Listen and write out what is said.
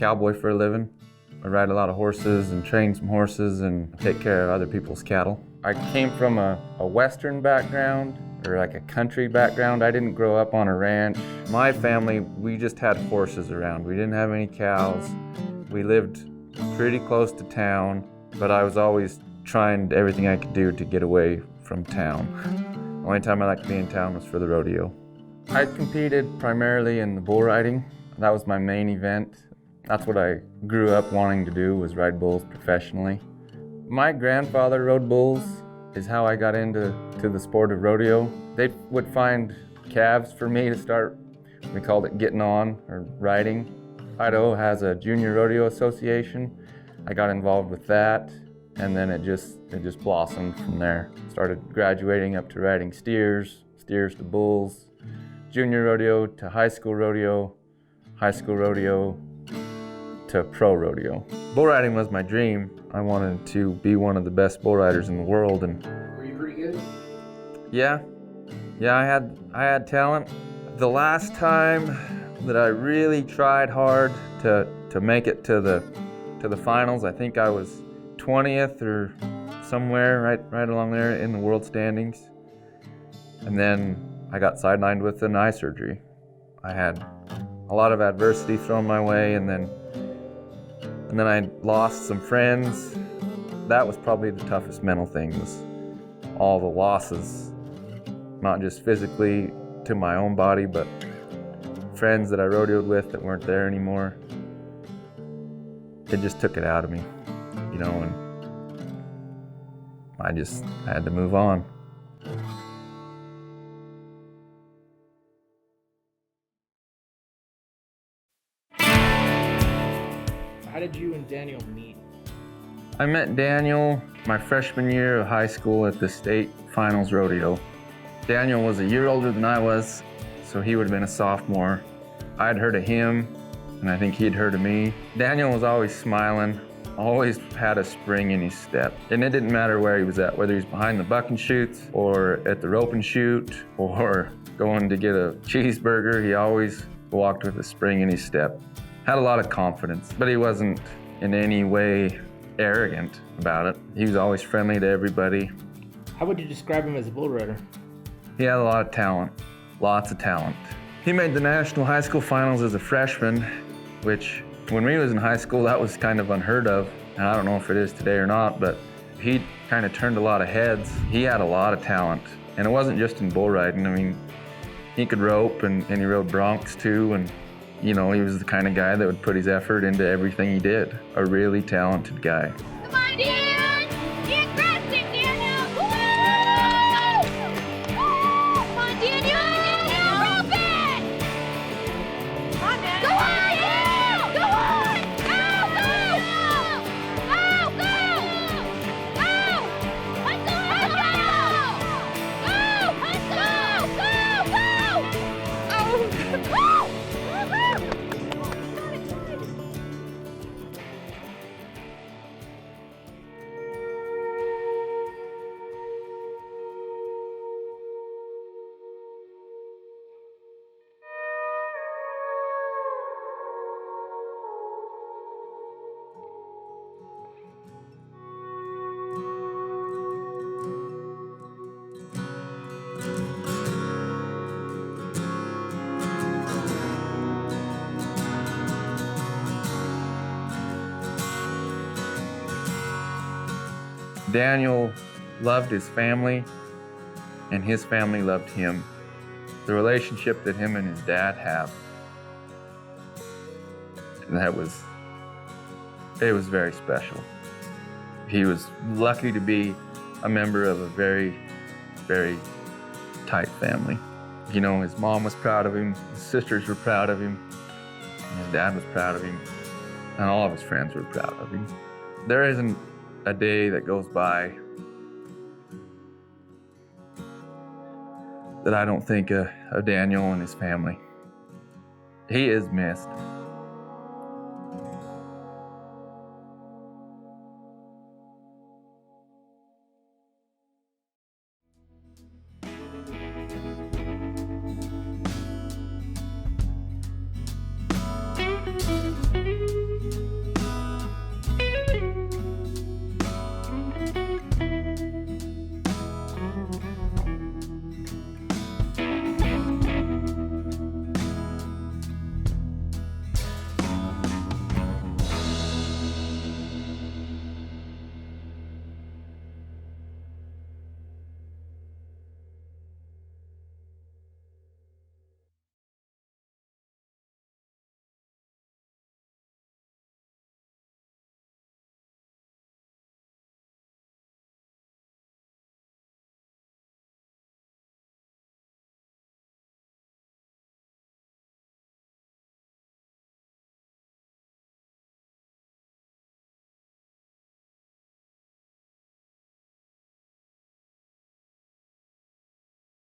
cowboy for a living. I ride a lot of horses and train some horses and take care of other people's cattle. I came from a western background, or like a country background. I didn't grow up on a ranch. My family, we just had horses around. We didn't have any cows. We lived pretty close to town, but I was always trying everything I could do to get away from town. The only time I liked to be in town was for the rodeo. I competed primarily in the bull riding. That was my main event. That's what I grew up wanting to do, was ride bulls professionally. My grandfather rode bulls, is how I got into the sport of rodeo. They would find calves for me to start. We called it getting on, or riding. Idaho has a junior rodeo association. I got involved with that, and then it just blossomed from there. Started graduating up to riding steers to bulls, junior rodeo to high school rodeo to pro rodeo. Bull riding was my dream. I wanted to be one of the best bull riders in the world. And were you pretty good? Yeah, I had talent. The last time that I really tried hard to make it to the finals, I think I was 20th or somewhere right along there in the world standings. And then I got sidelined with an eye surgery. I had a lot of adversity thrown my way, and then I lost some friends. That was probably the toughest mental thing, was all the losses, not just physically to my own body, but friends that I rodeoed with that weren't there anymore. It just took it out of me, and I had to move on. How did you and Daniel meet? I met Daniel my freshman year of high school at the state finals rodeo. Daniel was a year older than I was, so he would have been a sophomore. I'd heard of him, and I think he'd heard of me. Daniel was always smiling, always had a spring in his step. And it didn't matter where he was at, whether he was behind the buck and chutes, or at the rope and shoot, or going to get a cheeseburger. He always walked with a spring in his step. Had a lot of confidence, but he wasn't in any way arrogant about it. He was always friendly to everybody. How would you describe him as a bull rider? He had a lot of talent, lots of talent. He made the national high school finals as a freshman, which when we was in high school, that was kind of unheard of. And I don't know if it is today or not, but he kind of turned a lot of heads. He had a lot of talent, and it wasn't just in bull riding. I mean, he could rope, and he rode broncs too, and he was the kind of guy that would put his effort into everything he did. A really talented guy. Come on, Dan! Get aggressive, Daniel! Woo! Come on, Daniel! Rope it! Come on, Daniel! Go on! Go on! Go! Go! Go! Go! Go! Let's go! Let's go! Let's go! Go! Go! Go! Daniel loved his family, and his family loved him. The relationship that him and his dad have, it was very special. He was lucky to be a member of a very, very tight family. His mom was proud of him, his sisters were proud of him, and his dad was proud of him, and all of his friends were proud of him. There isn't a day that goes by that I don't think of Daniel and his family. He is missed.